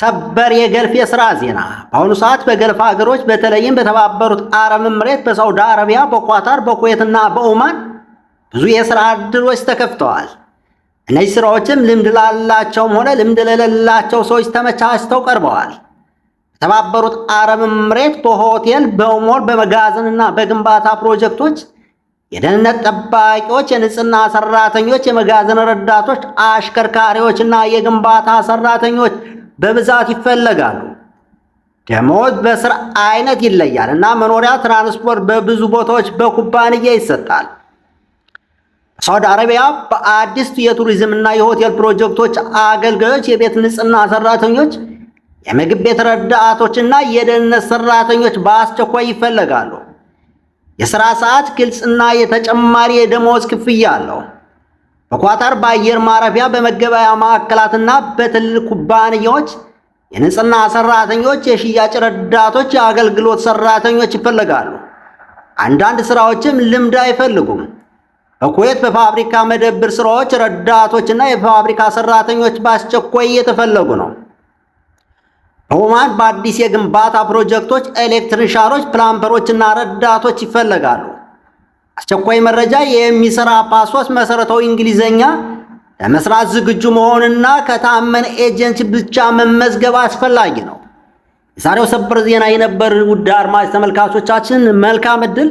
ሰበር የገልፍ የሥራ ዜና። በአሁኑ ሰዓት በገልፍ ሀገሮች በተለይም በተባበሩት አረብ ኤምሬት፣ በሳውዲ አረቢያ፣ በኳታር፣ በኩዌትና በኦማን ብዙ የሥራ ዕድሎች ተከፍተዋል። እነዚህ ሥራዎችም ልምድ ላላቸውም ሆነ ልምድ ለሌላቸው ሰዎች ተመቻችተው ቀርበዋል። በተባበሩት አረብ ኤምሬት በሆቴል፣ በሞል፣ በመጋዘንና በግንባታ ፕሮጀክቶች የደህንነት ጠባቂዎች፣ የንጽህና ሰራተኞች፣ የመጋዘን ረዳቶች፣ አሽከርካሪዎችና የግንባታ ሰራተኞች በብዛት ይፈለጋሉ። ደሞዝ በስራ አይነት ይለያል እና መኖሪያ ትራንስፖርት በብዙ ቦታዎች በኩባንያ ይሰጣል። በሳውዲ አረቢያ በአዲስ የቱሪዝም እና የሆቴል ፕሮጀክቶች አገልጋዮች፣ የቤት ንጽህና ሰራተኞች፣ የምግብ ቤት ረዳቶችና የደህንነት ሰራተኞች በአስቸኳይ ይፈለጋሉ። የሥራ ሰዓት ግልጽና የተጨማሪ የደሞዝ ክፍያ አለው። በኳታር በአየር ማረፊያ፣ በመገበያ ማዕከላትና በትልልቅ ኩባንያዎች የንጽህና ሰራተኞች፣ የሽያጭ ረዳቶች፣ የአገልግሎት ሰራተኞች ይፈለጋሉ። አንዳንድ ስራዎችም ልምድ አይፈልጉም። በኩዌት በፋብሪካ መደብር ስራዎች ረዳቶችና የፋብሪካ ሰራተኞች በአስቸኳይ እየተፈለጉ ነው። በኦማን በአዲስ የግንባታ ፕሮጀክቶች ኤሌክትሪሻኖች፣ ፕላምበሮችና ረዳቶች ይፈለጋሉ። አስቸኳይ መረጃ፣ የሚሰራ ፓስፖርት፣ መሰረታዊ እንግሊዘኛ፣ ለመስራት ዝግጁ መሆንና ከታመነ ኤጀንሲ ብቻ መመዝገብ አስፈላጊ ነው። የዛሬው ሰበር ዜና የነበር። ውድ አድማጭ ተመልካቾቻችን መልካም ዕድል።